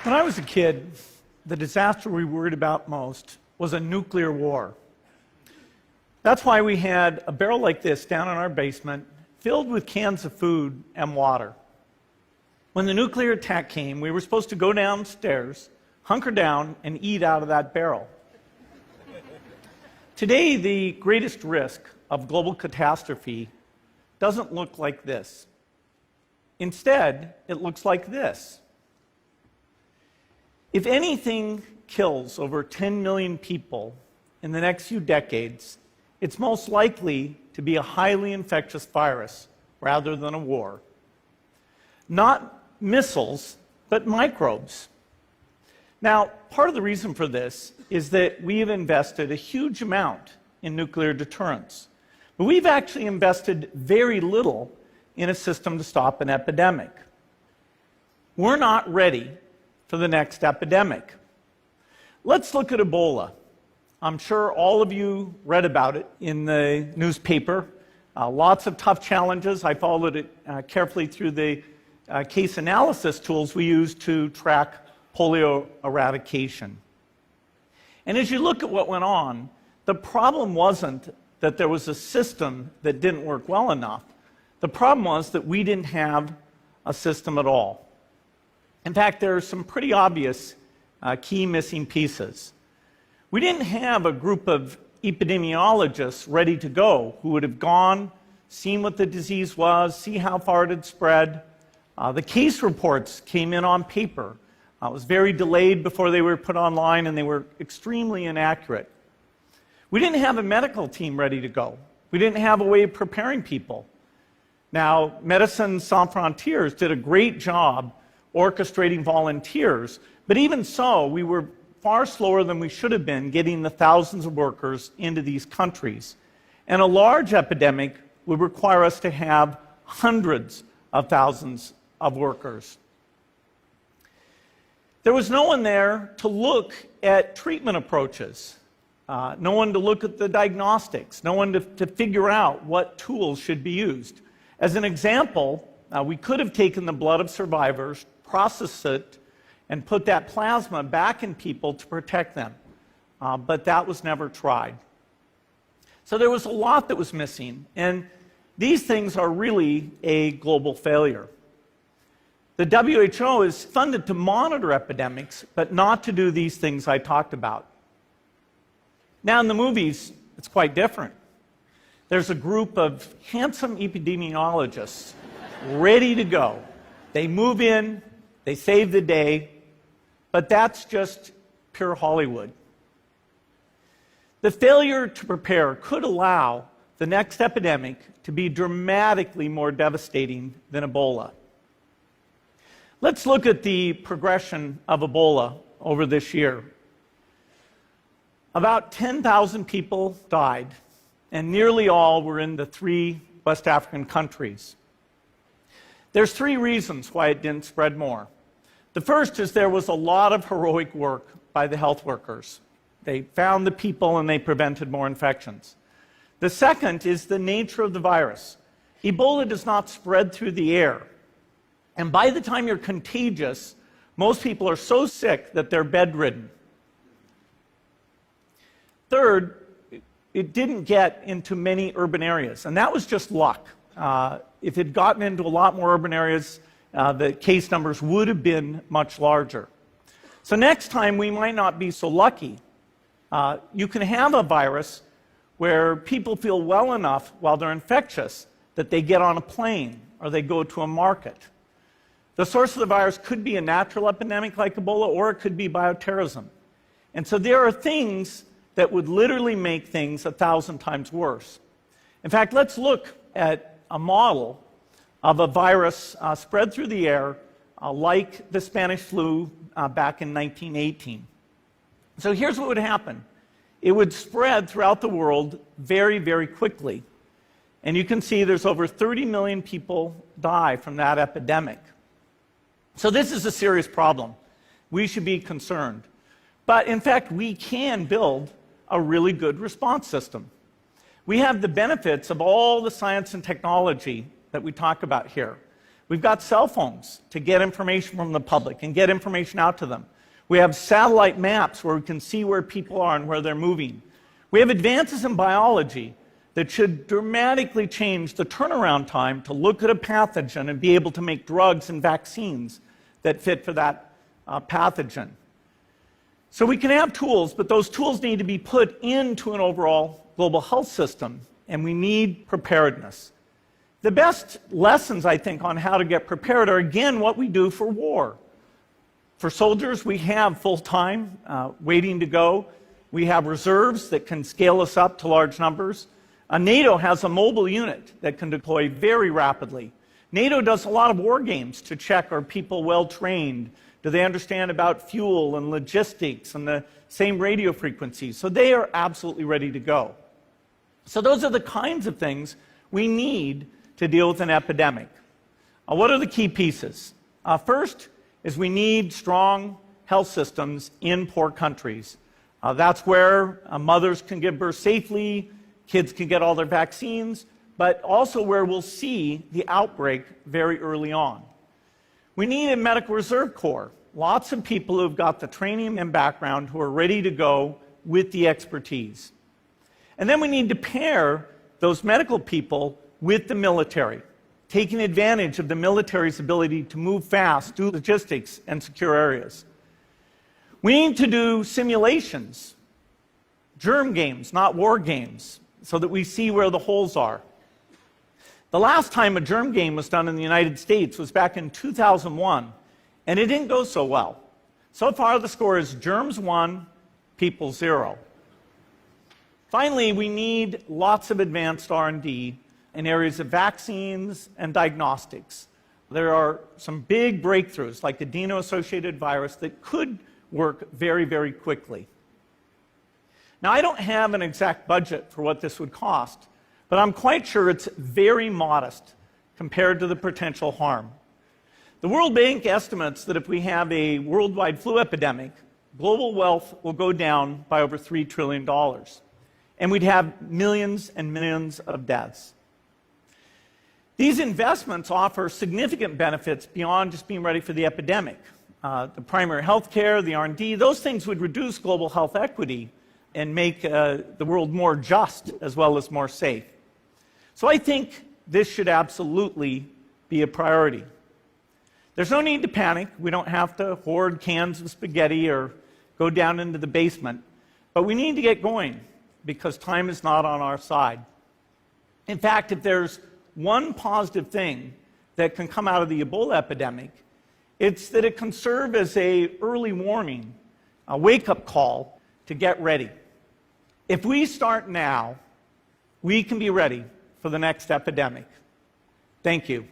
When I was a kid, the disaster we worried about most was a nuclear war. That's why we had a barrel like this down in our basement, filled with cans of food and water. When the nuclear attack came, we were supposed to go downstairs, hunker down, and eat out of that barrel. Today, the greatest risk of global catastrophe doesn't look like this. Instead, it looks like this. If anything kills over 10 million people in the next few decades, it's most likely to be a highly infectious virus rather than a war. Not missiles, but microbes. Now, part of the reason for this is that we have invested a huge amount in nuclear deterrence, but we've actually invested very little in a system to stop an epidemic. We're not ready for the next epidemic. Let's look at Ebola. I'm sure all of you read about it in the newspaper. Lots of tough challenges. I followed it carefully through the case analysis tools we use to track polio eradication. And as you look at what went on, the problem wasn't that there was a system that didn't work well enough. The problem was that we didn't have a system at all. In fact, there are some pretty obvious key missing pieces. We didn't have a group of epidemiologists ready to go who would have gone, seen what the disease was, see how far it had spread. The case reports came in on paper. It was very delayed before they were put online, and they were extremely inaccurate. We didn't have a medical team ready to go. We didn't have a way of preparing people. Now, Médecins Sans Frontières did a great job orchestrating volunteers, but even so, we were far slower than we should have been getting the thousands of workers into these countries. And a large epidemic would require us to have hundreds of thousands of workers. There was no one there to look at treatment approaches, no one to look at the diagnostics, no one to figure out what tools should be used. As an example, we could have taken the blood of survivors, processed it, and put that plasma back in people to protect them. But that was never tried. So there was a lot that was missing, and these things are really a global failure. The WHO is funded to monitor epidemics, but not to do these things I talked about. Now in the movies, it's quite different. There's a group of handsome epidemiologists ready to go. They move in, they save the day, but that's just pure Hollywood. The failure to prepare could allow the next epidemic to be dramatically more devastating than Ebola. Let's look at the progression of Ebola over this year. About 10,000 people died, and nearly all were in the 3 West African countries. There's 3 reasons why it didn't spread more. The first is there was a lot of heroic work by the health workers. They found the people and they prevented more infections. The second is the nature of the virus. Ebola does not spread through the air. And by the time you're contagious, most people are so sick that they're bedridden. Third, it didn't get into many urban areas, and that was just luck. If it had gotten into a lot more urban areas, the case numbers would have been much larger. So next time, we might not be so lucky. You can have a virus where people feel well enough while they're infectious that they get on a plane or they go to a market. The source of the virus could be a natural epidemic like Ebola, or it could be bioterrorism. And so there are things that would literally make things 1,000 times worse. In fact, let's look at a model of a virus spread through the air like the Spanish flu back in 1918. So here's what would happen. It would spread throughout the world very, very quickly. And you can see there's over 30 million people die from that epidemic. So this is a serious problem. We should be concerned. But in fact, we can build a really good response system. We have the benefits of all the science and technology that we talk about here. We've got cell phones to get information from the public and get information out to them. We have satellite maps where we can see where people are and where they're moving. We have advances in biology that should dramatically change the turnaround time to look at a pathogen and be able to make drugs and vaccines that fit for that pathogen. So we can have tools, but those tools need to be put into an overall global health system, and we need preparedness. The best lessons, I think, on how to get prepared are, again, what we do for war. For soldiers, we have full-time waiting to go. We have reserves that can scale us up to large numbers. NATO has a mobile unit that can deploy very rapidly. NATO does a lot of war games to check, are people well trained? Do they understand about fuel and logistics and the same radio frequencies? So they are absolutely ready to go. So those are the kinds of things we need to deal with an epidemic. What are the key pieces? First is we need strong health systems in poor countries. That's where mothers can give birth safely, kids can get all their vaccines, but also where we'll see the outbreak very early on. We need a medical reserve corps, lots of people who've got the training and background who are ready to go with the expertise. And then we need to pair those medical people with the military, taking advantage of the military's ability to move fast, do logistics, and secure areas. We need to do simulations, germ games, not war games, so that we see where the holes are. The last time a germ game was done in the United States was back in 2001, and it didn't go so well. So far, the score is germs 1, people 0. Finally, we need lots of advanced R&D in areas of vaccines and diagnostics. There are some big breakthroughs, like adeno-associated virus, that could work very, very quickly. Now, I don't have an exact budget for what this would cost, but I'm quite sure it's very modest compared to the potential harm. The World Bank estimates that if we have a worldwide flu epidemic, global wealth will go down by over $3 trillion, and we'd have millions and millions of deaths. These investments offer significant benefits beyond just being ready for the epidemic. The primary health care, the R&D, those things would reduce global health equity and make the world more just as well as more safe. So I think this should absolutely be a priority. There's no need to panic. We don't have to hoard cans of spaghetti or go down into the basement. But we need to get going because time is not on our side. In fact, if there's one positive thing that can come out of the Ebola epidemic, it's that it can serve as an early warning, a wake-up call to get ready. If we start now, we can be ready for the next epidemic. Thank you.